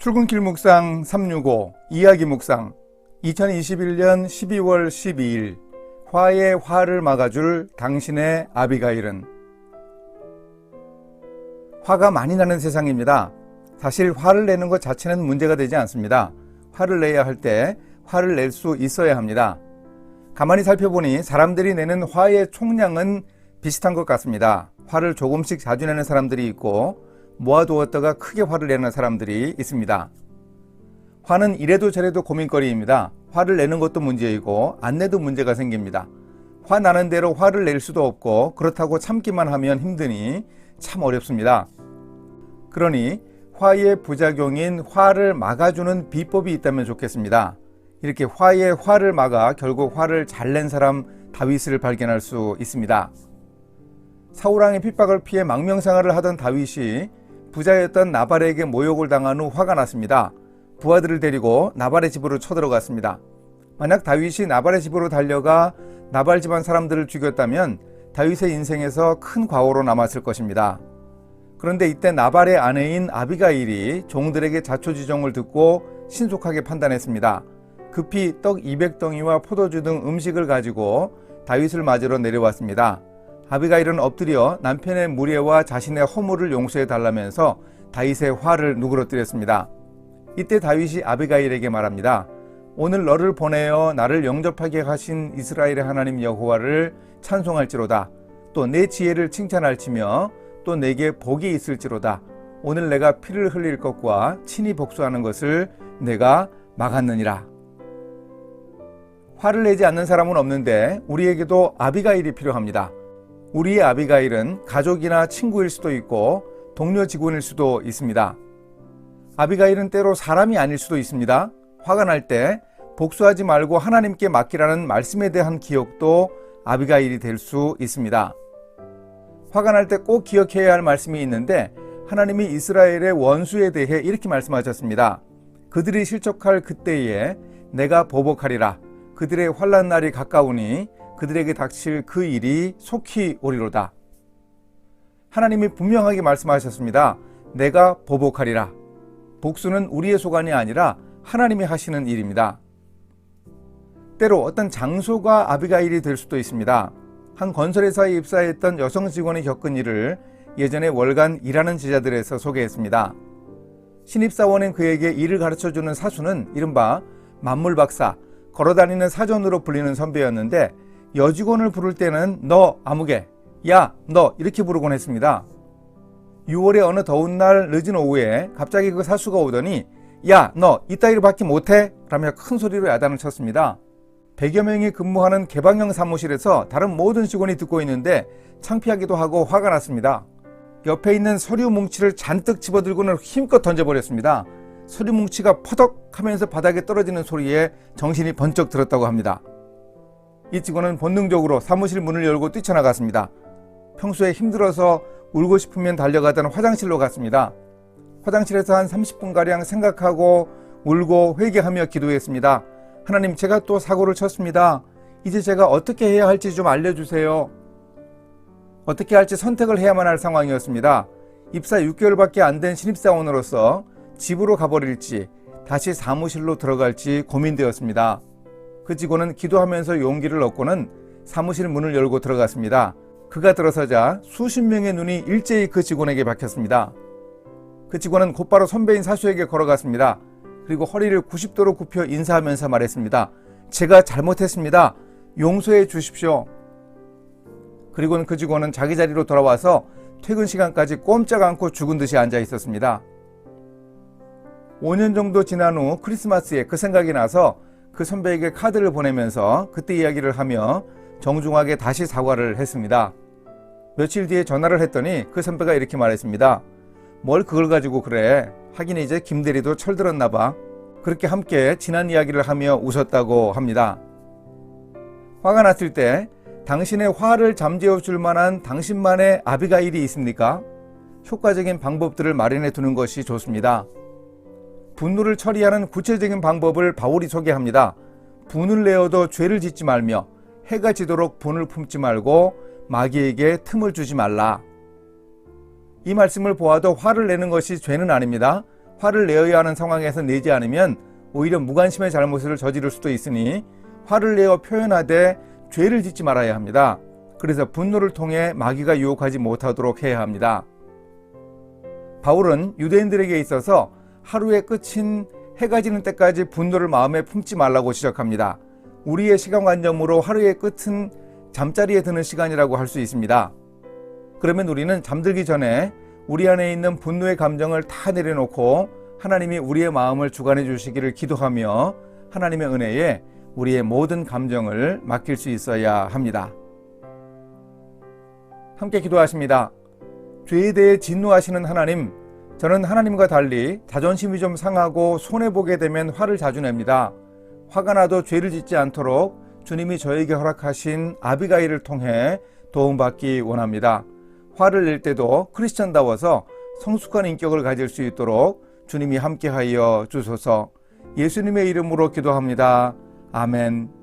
출근길 묵상 365 이야기 묵상 2021년 12월 12일 화의 화를 막아줄 당신의 아비가일은. 화가 많이 나는 세상입니다. 사실 화를 내는 것 자체는 문제가 되지 않습니다. 화를 내야 할 때 화를 낼 수 있어야 합니다. 가만히 살펴보니 사람들이 내는 화의 총량은 비슷한 것 같습니다. 화를 조금씩 자주 내는 사람들이 있고 모아두었다가 크게 화를 내는 사람들이 있습니다. 화는 이래도 저래도 고민거리입니다. 화를 내는 것도 문제이고 안 내도 문제가 생깁니다. 화 나는 대로 화를 낼 수도 없고 그렇다고 참기만 하면 힘드니 참 어렵습니다. 그러니 화의 부작용인 화를 막아주는 비법이 있다면 좋겠습니다. 이렇게 화의 화를 막아 결국 화를 잘 낸 사람 다윗을 발견할 수 있습니다. 사울왕의 핍박을 피해 망명생활을 하던 다윗이 부자였던 나발에게 모욕을 당한 후 화가 났습니다. 부하들을 데리고 나발의 집으로 쳐들어갔습니다. 만약 다윗이 나발의 집으로 달려가 나발 집안 사람들을 죽였다면 다윗의 인생에서 큰 과오로 남았을 것입니다. 그런데 이때 나발의 아내인 아비가일이 종들에게 자초지종을 듣고 신속하게 판단했습니다. 급히 떡 200덩이와 포도주 등 음식을 가지고 다윗을 맞으러 내려왔습니다. 아비가일은 엎드려 남편의 무례와 자신의 허물을 용서해 달라면서 다윗의 화를 누그러뜨렸습니다. 이때 다윗이 아비가일에게 말합니다. 오늘 너를 보내어 나를 영접하게 하신 이스라엘의 하나님 여호와를 찬송할지로다. 또 내 지혜를 칭찬할지며 또 내게 복이 있을지로다. 오늘 내가 피를 흘릴 것과 친히 복수하는 것을 내가 막았느니라. 화를 내지 않는 사람은 없는데 우리에게도 아비가일이 필요합니다. 우리의 아비가일은 가족이나 친구일 수도 있고 동료 직원일 수도 있습니다. 아비가일은 때로 사람이 아닐 수도 있습니다. 화가 날 때 복수하지 말고 하나님께 맡기라는 말씀에 대한 기억도 아비가일이 될 수 있습니다. 화가 날 때 꼭 기억해야 할 말씀이 있는데 하나님이 이스라엘의 원수에 대해 이렇게 말씀하셨습니다. 그들이 실족할 그때에 내가 보복하리라. 그들의 환난 날이 가까우니 그들에게 닥칠 그 일이 속히 오리로다. 하나님이 분명하게 말씀하셨습니다. 내가 보복하리라. 복수는 우리의 소관이 아니라 하나님이 하시는 일입니다. 때로 어떤 장소가 아비가일이 될 수도 있습니다. 한 건설회사에 입사했던 여성 직원이 겪은 일을 예전에 월간 일하는 제자들에서 소개했습니다. 신입사원인 그에게 일을 가르쳐주는 사수는 이른바 만물박사, 걸어다니는 사전으로 불리는 선배였는데 여직원을 부를 때는 너 아무개, 야 너 이렇게 부르곤 했습니다. 6월의 어느 더운 날 늦은 오후에 갑자기 그 사수가 오더니 야 너 이따위로 밖에 못해? 라며 큰 소리로 야단을 쳤습니다. 100여 명이 근무하는 개방형 사무실에서 다른 모든 직원이 듣고 있는데 창피하기도 하고 화가 났습니다. 옆에 있는 서류 뭉치를 잔뜩 집어들고는 힘껏 던져버렸습니다. 서류 뭉치가 퍼덕 하면서 바닥에 떨어지는 소리에 정신이 번쩍 들었다고 합니다. 이 직원은 본능적으로 사무실 문을 열고 뛰쳐나갔습니다. 평소에 힘들어서 울고 싶으면 달려가던 화장실로 갔습니다. 화장실에서 한 30분가량 생각하고 울고 회개하며 기도했습니다. 하나님, 제가 또 사고를 쳤습니다. 이제 제가 어떻게 해야 할지 좀 알려주세요. 어떻게 할지 선택을 해야만 할 상황이었습니다. 입사 6개월밖에 안 된 신입사원으로서 집으로 가버릴지 다시 사무실로 들어갈지 고민되었습니다. 그 직원은 기도하면서 용기를 얻고는 사무실 문을 열고 들어갔습니다. 그가 들어서자 수십 명의 눈이 일제히 그 직원에게 박혔습니다. 그 직원은 곧바로 선배인 사수에게 걸어갔습니다. 그리고 허리를 90도로 굽혀 인사하면서 말했습니다. 제가 잘못했습니다. 용서해 주십시오. 그리고는 그 직원은 자기 자리로 돌아와서 퇴근 시간까지 꼼짝 않고 죽은 듯이 앉아 있었습니다. 5년 정도 지난 후 크리스마스에 그 생각이 나서 그 선배에게 카드를 보내면서 그때 이야기를 하며 정중하게 다시 사과를 했습니다. 며칠 뒤에 전화를 했더니 그 선배가 이렇게 말했습니다. 뭘 그걸 가지고 그래. 하긴 이제 김대리도 철들었나 봐. 그렇게 함께 지난 이야기를 하며 웃었다고 합니다. 화가 났을 때 당신의 화를 잠재워 줄 만한 당신만의 아비가일이 있습니까? 효과적인 방법들을 마련해 두는 것이 좋습니다. 분노를 처리하는 구체적인 방법을 바울이 소개합니다. 분을 내어도 죄를 짓지 말며 해가 지도록 분을 품지 말고 마귀에게 틈을 주지 말라. 이 말씀을 보아도 화를 내는 것이 죄는 아닙니다. 화를 내어야 하는 상황에서 내지 않으면 오히려 무관심의 잘못을 저지를 수도 있으니 화를 내어 표현하되 죄를 짓지 말아야 합니다. 그래서 분노를 통해 마귀가 유혹하지 못하도록 해야 합니다. 바울은 유대인들에게 있어서 하루의 끝인 해가 지는 때까지 분노를 마음에 품지 말라고 지적합니다. 우리의 시간관점으로 하루의 끝은 잠자리에 드는 시간이라고 할 수 있습니다. 그러면 우리는 잠들기 전에 우리 안에 있는 분노의 감정을 다 내려놓고 하나님이 우리의 마음을 주관해 주시기를 기도하며 하나님의 은혜에 우리의 모든 감정을 맡길 수 있어야 합니다. 함께 기도하십니다. 죄에 대해 진노하시는 하나님, 저는 하나님과 달리 자존심이 좀 상하고 손해보게 되면 화를 자주 냅니다. 화가 나도 죄를 짓지 않도록 주님이 저에게 허락하신 아비가일을 통해 도움받기 원합니다. 화를 낼 때도 크리스천다워서 성숙한 인격을 가질 수 있도록 주님이 함께하여 주소서. 예수님의 이름으로 기도합니다. 아멘.